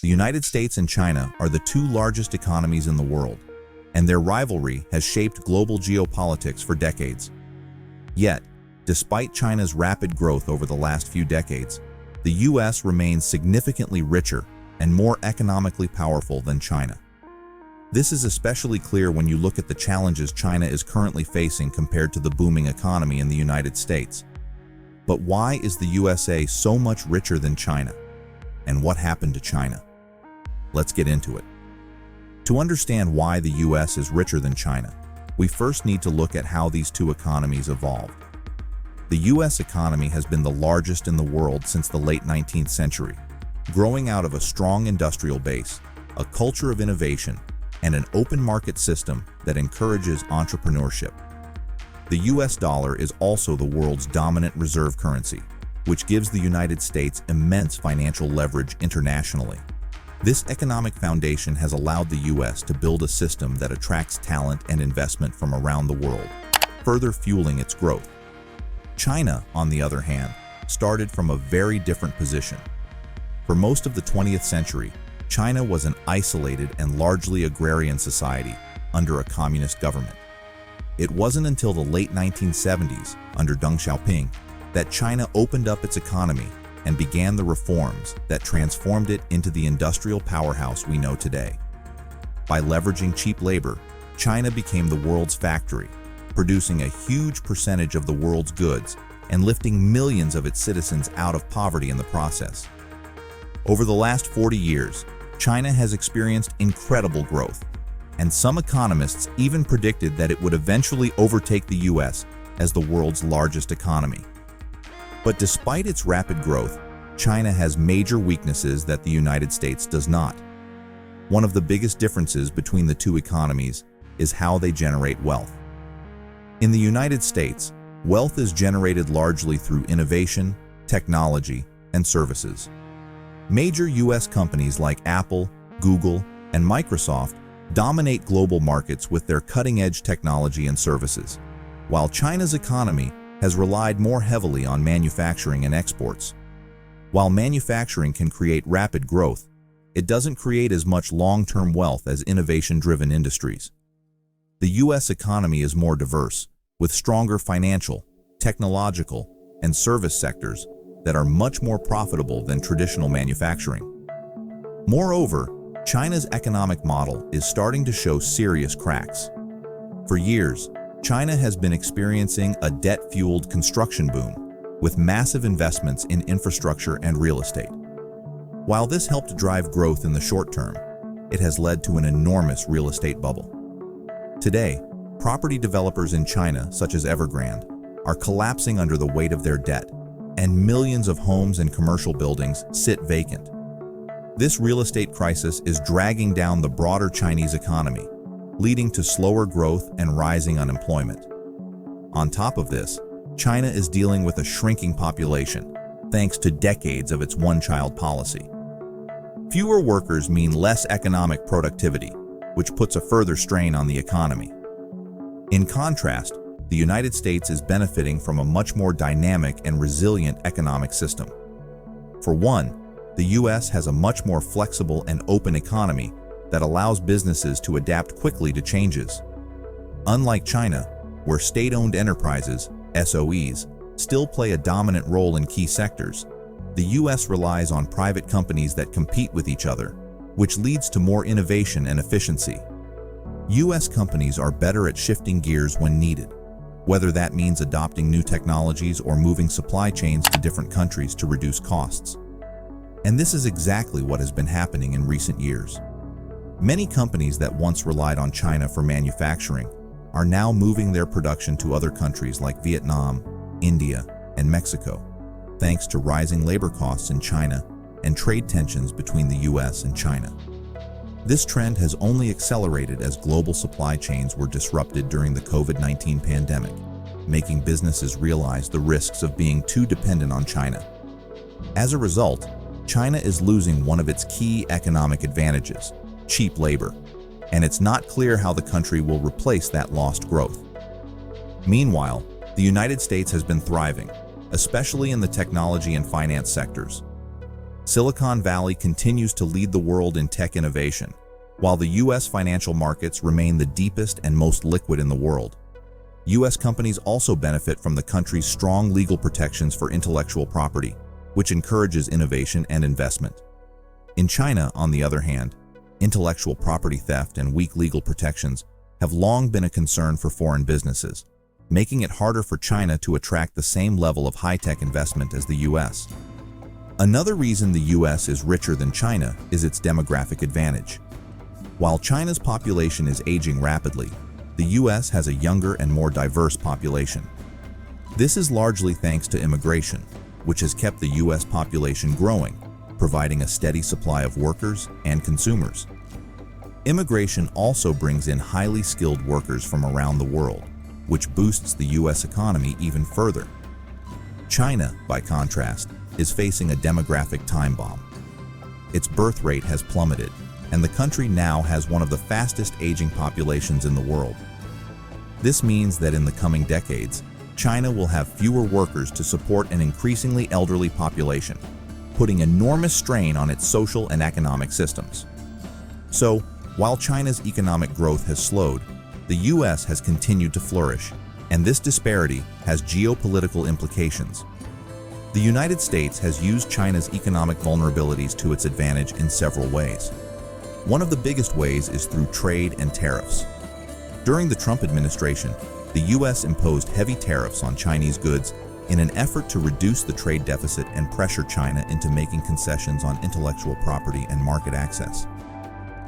The United States and China are the two largest economies in the world, and their rivalry has shaped global geopolitics for decades. Yet, despite China's rapid growth over the last few decades, the US remains significantly richer and more economically powerful than China. This is especially clear when you look at the challenges China is currently facing compared to the booming economy in the United States. But why is the USA so much richer than China? And what happened to China? Let's get into it. To understand why the US is richer than China, we first need to look at how these two economies evolved. The US economy has been the largest in the world since the late 19th century, growing out of a strong industrial base, a culture of innovation, and an open market system that encourages entrepreneurship. The US dollar is also the world's dominant reserve currency, which gives the United States immense financial leverage internationally. This economic foundation has allowed the US to build a system that attracts talent and investment from around the world, further fueling its growth. China, on the other hand, started from a very different position. For most of the 20th century, China was an isolated and largely agrarian society under a communist government. It wasn't until the late 1970s, under Deng Xiaoping, that China opened up its economy and began the reforms that transformed it into the industrial powerhouse we know today. By leveraging cheap labor, China became the world's factory, producing a huge percentage of the world's goods and lifting millions of its citizens out of poverty in the process. Over the last 40 years, China has experienced incredible growth, and some economists even predicted that it would eventually overtake the US as the world's largest economy. But despite its rapid growth, China has major weaknesses that the United States does not. One of the biggest differences between the two economies is how they generate wealth. In the United States, wealth is generated largely through innovation, technology, and services. Major US companies like Apple, Google, and Microsoft dominate global markets with their cutting-edge technology and services, while China's economy has relied more heavily on manufacturing and exports. While manufacturing can create rapid growth, it doesn't create as much long-term wealth as innovation-driven industries. The US economy is more diverse, with stronger financial, technological, and service sectors that are much more profitable than traditional manufacturing. Moreover, China's economic model is starting to show serious cracks. For years, China has been experiencing a debt-fueled construction boom, with massive investments in infrastructure and real estate. While this helped drive growth in the short term, it has led to an enormous real estate bubble. Today, property developers in China, such as Evergrande, are collapsing under the weight of their debt, and millions of homes and commercial buildings sit vacant. This real estate crisis is dragging down the broader Chinese economy, leading to slower growth and rising unemployment. On top of this, China is dealing with a shrinking population, thanks to decades of its one-child policy. Fewer workers mean less economic productivity, which puts a further strain on the economy. In contrast, the United States is benefiting from a much more dynamic and resilient economic system. For one, the US has a much more flexible and open economy that allows businesses to adapt quickly to changes. Unlike China, where state-owned enterprises, SOEs, still play a dominant role in key sectors, the US relies on private companies that compete with each other, which leads to more innovation and efficiency. US companies are better at shifting gears when needed, whether that means adopting new technologies or moving supply chains to different countries to reduce costs. And this is exactly what has been happening in recent years. Many companies that once relied on China for manufacturing are now moving their production to other countries like Vietnam, India, and Mexico, thanks to rising labor costs in China and trade tensions between the US and China. This trend has only accelerated as global supply chains were disrupted during the COVID-19 pandemic, making businesses realize the risks of being too dependent on China. As a result, China is losing one of its key economic advantages, cheap labor, and it's not clear how the country will replace that lost growth. Meanwhile, the United States has been thriving, especially in the technology and finance sectors. Silicon Valley continues to lead the world in tech innovation, while the U.S. financial markets remain the deepest and most liquid in the world. U.S. companies also benefit from the country's strong legal protections for intellectual property, which encourages innovation and investment. In China, on the other hand, intellectual property theft and weak legal protections have long been a concern for foreign businesses, making it harder for China to attract the same level of high-tech investment as the U.S. Another reason the U.S. is richer than China is its demographic advantage. While China's population is aging rapidly, the U.S. has a younger and more diverse population. This is largely thanks to immigration, which has kept the U.S. population growing, providing a steady supply of workers and consumers. Immigration also brings in highly skilled workers from around the world, which boosts the U.S. economy even further. China, by contrast, is facing a demographic time bomb. Its birth rate has plummeted, and the country now has one of the fastest aging populations in the world. This means that in the coming decades, China will have fewer workers to support an increasingly elderly population, putting enormous strain on its social and economic systems. So, while China's economic growth has slowed, the U.S. has continued to flourish, and this disparity has geopolitical implications. The United States has used China's economic vulnerabilities to its advantage in several ways. One of the biggest ways is through trade and tariffs. During the Trump administration, the U.S. imposed heavy tariffs on Chinese goods in an effort to reduce the trade deficit and pressure China into making concessions on intellectual property and market access.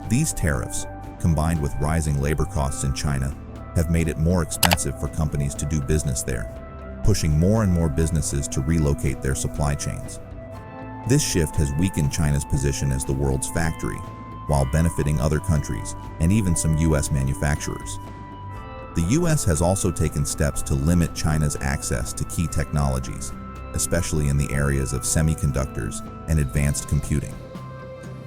These tariffs, combined with rising labor costs in China, have made it more expensive for companies to do business there, pushing more and more businesses to relocate their supply chains. This shift has weakened China's position as the world's factory, while benefiting other countries and even some U.S. manufacturers. The U.S. has also taken steps to limit China's access to key technologies, especially in the areas of semiconductors and advanced computing.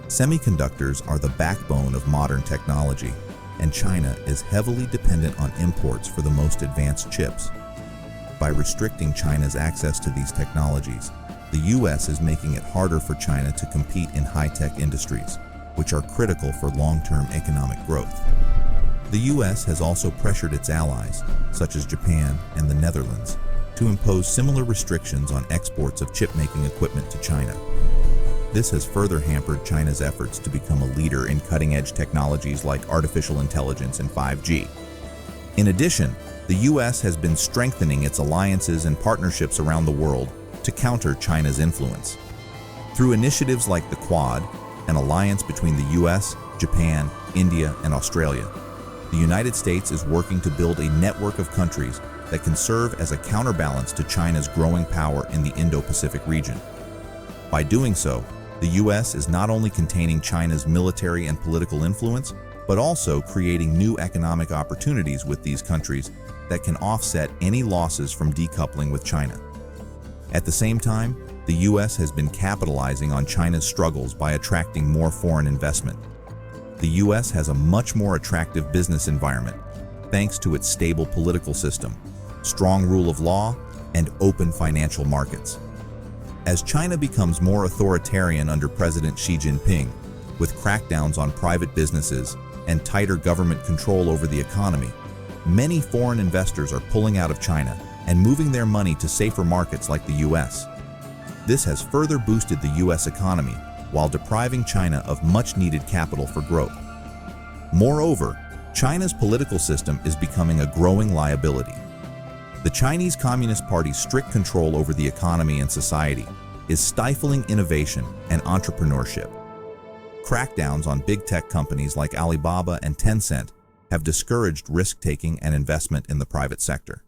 Semiconductors are the backbone of modern technology, and China is heavily dependent on imports for the most advanced chips. By restricting China's access to these technologies, the U.S. is making it harder for China to compete in high-tech industries, which are critical for long-term economic growth. The U.S. has also pressured its allies, such as Japan and the Netherlands, to impose similar restrictions on exports of chip-making equipment to China. This has further hampered China's efforts to become a leader in cutting-edge technologies like artificial intelligence and 5G. In addition, the U.S. has been strengthening its alliances and partnerships around the world to counter China's influence. Through initiatives like the Quad, an alliance between the U.S., Japan, India, and Australia, the United States is working to build a network of countries that can serve as a counterbalance to China's growing power in the Indo-Pacific region. By doing so, the U.S. is not only containing China's military and political influence, but also creating new economic opportunities with these countries that can offset any losses from decoupling with China. At the same time, the U.S. has been capitalizing on China's struggles by attracting more foreign investment. The U.S. has a much more attractive business environment, thanks to its stable political system, strong rule of law, and open financial markets. As China becomes more authoritarian under President Xi Jinping, with crackdowns on private businesses and tighter government control over the economy, many foreign investors are pulling out of China and moving their money to safer markets like the U.S. This has further boosted the U.S. economy while depriving China of much-needed capital for growth. Moreover, China's political system is becoming a growing liability. The Chinese Communist Party's strict control over the economy and society is stifling innovation and entrepreneurship. Crackdowns on big tech companies like Alibaba and Tencent have discouraged risk-taking and investment in the private sector.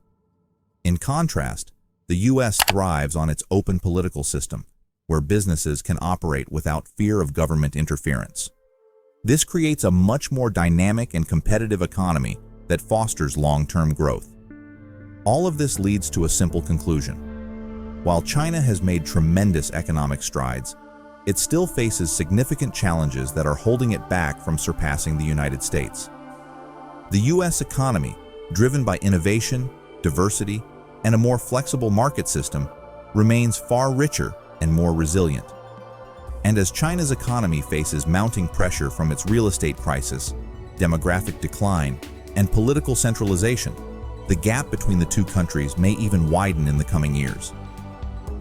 In contrast, the U.S. thrives on its open political system, where businesses can operate without fear of government interference. This creates a much more dynamic and competitive economy that fosters long-term growth. All of this leads to a simple conclusion. While China has made tremendous economic strides, it still faces significant challenges that are holding it back from surpassing the United States. The U.S. economy, driven by innovation, diversity, and a more flexible market system, remains far richer and more resilient. And as China's economy faces mounting pressure from its real estate crisis, demographic decline, and political centralization, the gap between the two countries may even widen in the coming years.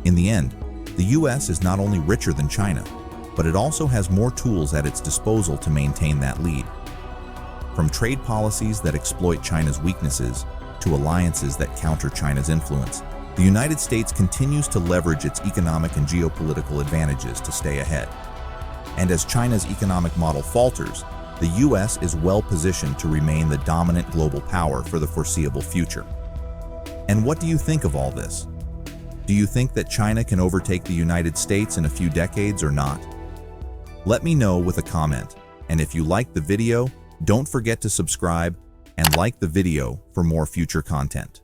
In the end, the US is not only richer than China, but it also has more tools at its disposal to maintain that lead. From trade policies that exploit China's weaknesses to alliances that counter China's influence, the United States continues to leverage its economic and geopolitical advantages to stay ahead. And as China's economic model falters, the US is well positioned to remain the dominant global power for the foreseeable future. And what do you think of all this? Do you think that China can overtake the United States in a few decades or not? Let me know with a comment, and if you liked the video, don't forget to subscribe and like the video for more future content.